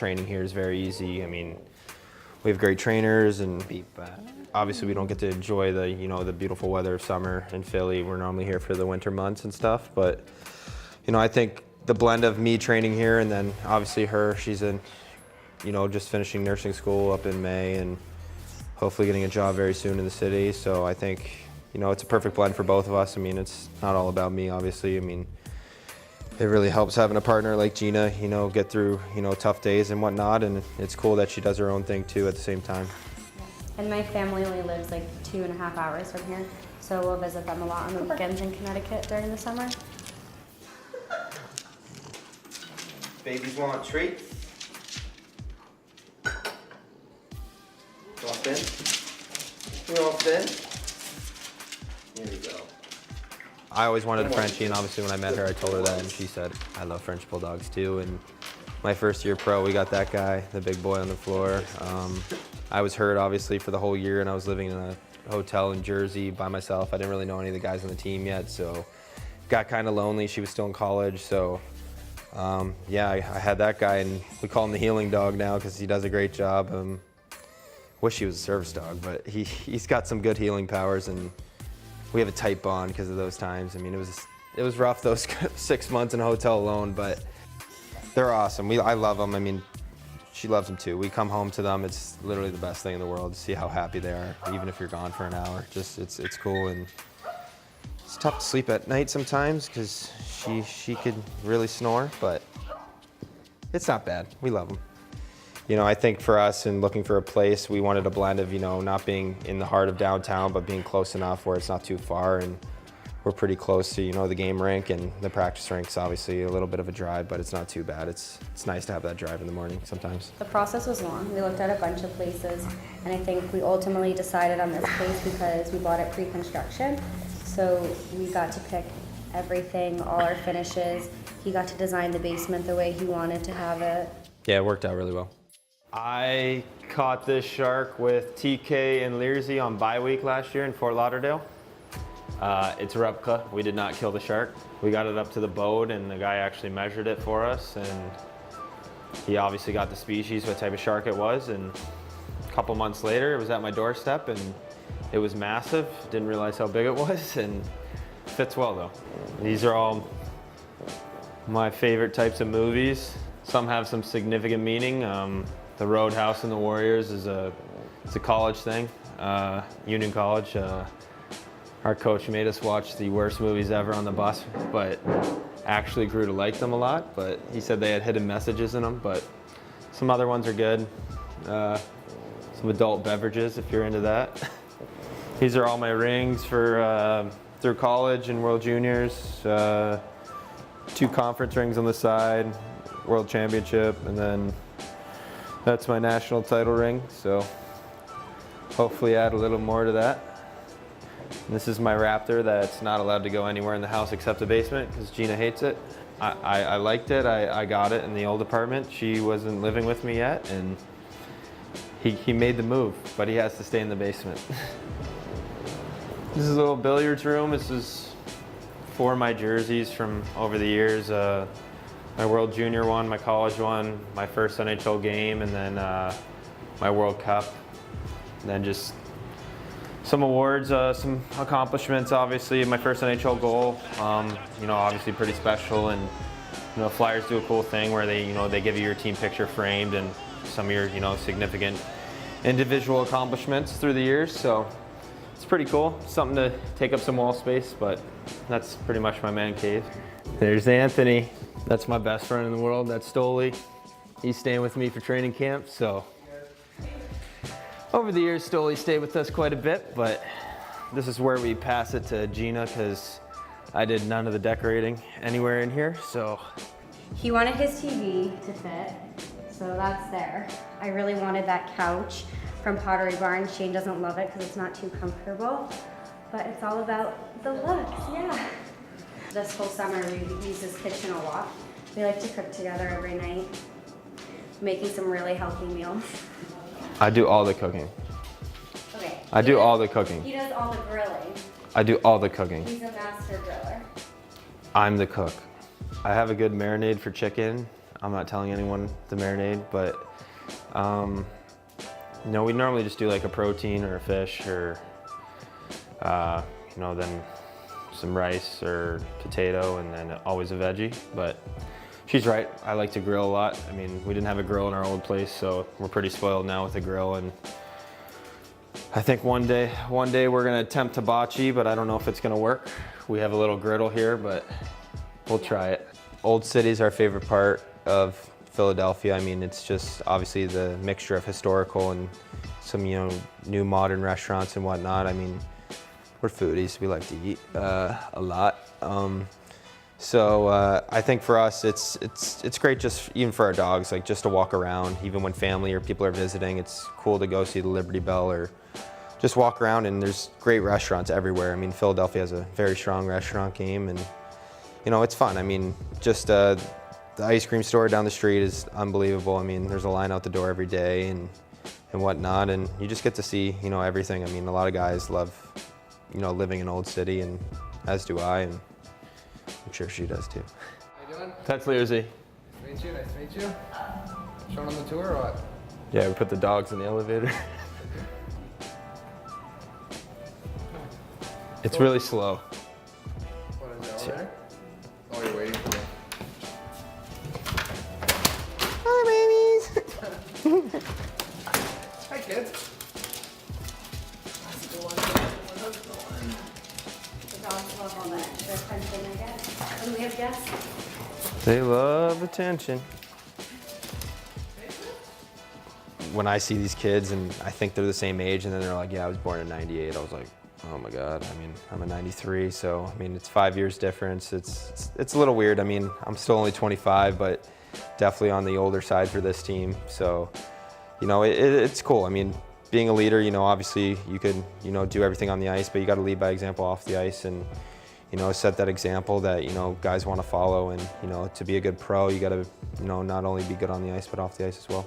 training here is very easy. I mean, we have great trainers, and obviously we don't get to enjoy the, you know, the beautiful weather of summer in Philly. We're normally here for the winter months and stuff, but, you know, I think the blend of me training here and then obviously her, she's in, you know, just finishing nursing school up in May and hopefully getting a job very soon in the city. So I think, you know, it's a perfect blend for both of us. I mean, it's not all about me, obviously. I mean, it really helps having a partner like Gina, you know, get through, you know, tough days and whatnot. And it's cool that she does her own thing too at the same time. And my family only lives like 2.5 hours from here. So we'll visit them a lot on the weekends in Connecticut during the summer. Babies want treats? You all thin? You all thin? Here we go. I always wanted a Frenchie, and obviously when I met her, I told her that, and she said, I love French Bulldogs too. And my first year pro, we got that guy, the big boy on the floor. I was hurt, obviously, for the whole year, and I was living in a hotel in Jersey by myself. I didn't really know any of the guys on the team yet, so got kind of lonely. She was still in college, so yeah, I had that guy, and we call him the healing dog now because he does a great job. Wish he was a service dog, but he's got some good healing powers, and we have a tight bond because of those times. I mean, it was rough those 6 months in a hotel alone, but they're awesome. I love them. I mean, she loves them too. We come home to them. It's literally the best thing in the world to see how happy they are, even if you're gone for an hour. Just it's cool, and it's tough to sleep at night sometimes because she could really snore, but it's not bad. We love them. You know, I think for us and looking for a place, we wanted a blend of, you know, not being in the heart of downtown, but being close enough where it's not too far. And we're pretty close to, you know, the game rink, and the practice rink's obviously a little bit of a drive, but it's not too bad. It's nice to have that drive in the morning sometimes. The process was long. We looked at a bunch of places, and I think we ultimately decided on this place because we bought it pre-construction. So we got to pick everything, all our finishes. He got to design the basement the way he wanted to have it. Yeah, it worked out really well. I caught this shark with TK and Learsy on bye week last year in Fort Lauderdale. It's a replica. We did not kill the shark. We got it up to the boat, and the guy actually measured it for us, and he obviously got the species, what type of shark it was, and a couple months later it was at my doorstep, and it was massive. Didn't realize how big it was, and fits well though. These are all my favorite types of movies. Some have some significant meaning. The Roadhouse and the Warriors it's a college thing, Union College. Our coach made us watch the worst movies ever on the bus, but actually grew to like them a lot. But he said they had hidden messages in them, but some other ones are good. Some adult beverages if you're into that. These are all my rings for through college and World Juniors. 2 conference rings on the side, World Championship, and then that's my national title ring, so hopefully add a little more to that. And this is my Raptor that's not allowed to go anywhere in the house except the basement because Gina hates it. I liked it. I got it in the old apartment. She wasn't living with me yet, and he made the move, but he has to stay in the basement. This is a little billiards room. This is 4 of my jerseys from over the years. My World Junior one, my college one, my first NHL game, and then my World Cup. And then just some awards, some accomplishments, obviously. My first NHL goal, you know, obviously pretty special. And, you know, Flyers do a cool thing where they, you know, they give you your team picture framed and some of your, you know, significant individual accomplishments through the years. So it's pretty cool. Something to take up some wall space, but that's pretty much my man cave. There's Anthony. That's my best friend in the world. That's Stoli. He's staying with me for training camp, so. Over the years, Stoli stayed with us quite a bit, but this is where we pass it to Gina because I did none of the decorating anywhere in here, so. He wanted his TV to fit, so that's there. I really wanted that couch from Pottery Barn. Shayne doesn't love it because it's not too comfortable, but it's all about the looks, yeah. This whole summer we use this kitchen a lot. We like to cook together every night, making some really healthy meals. I do all the cooking. Okay. I do all the cooking. He does all the grilling. I do all the cooking. He's a master griller. I'm the cook. I have a good marinade for chicken. I'm not telling anyone the marinade, but no, we normally just do like a protein or a fish or, you know, then some rice or potato and then always a veggie. But she's right, I like to grill a lot. I mean, we didn't have a grill in our old place, so we're pretty spoiled now with a grill. And I think one day we're gonna attempt hibachi, but I don't know if it's gonna work. We have a little griddle here, but we'll try it. Old City's our favorite part of Philadelphia. I mean, it's just obviously the mixture of historical and some, you know, new modern restaurants and whatnot. I mean, we're foodies, we like to eat a lot. So I think for us, it's great just even for our dogs, like just to walk around, even when family or people are visiting, it's cool to go see the Liberty Bell or just walk around, and there's great restaurants everywhere. I mean, Philadelphia has a very strong restaurant game, and you know, it's fun. I mean, just the ice cream store down the street is unbelievable. I mean, there's a line out the door every day and whatnot, and you just get to see, you know, everything. I mean, a lot of guys love, you know, living in Old City, and as do I, and I'm sure she does too. How you doing? That's Learzy. Nice to meet you. Nice to meet you. Showing on the tour or what? Yeah, we put the dogs in the elevator. It's really slow. What is that over there? Oh, you're waiting for me. Hi, babies. Hi, kids. The dogs love all that extra attention, I guess. And we have guests. They love attention. When I see these kids and I think they're the same age and then they're like, yeah, I was born in '98, I was like, oh my God. I mean, I'm a '93, so I mean, it's 5 years difference. It's a little weird. I mean, I'm still only 25, but definitely on the older side for this team. So, you know, it's cool. I mean, being a leader, you know, obviously you could, you know, do everything on the ice, but you got to lead by example off the ice and, you know, set that example that, you know, guys want to follow. And, you know, to be a good pro, you got to, you know, not only be good on the ice, but off the ice as well.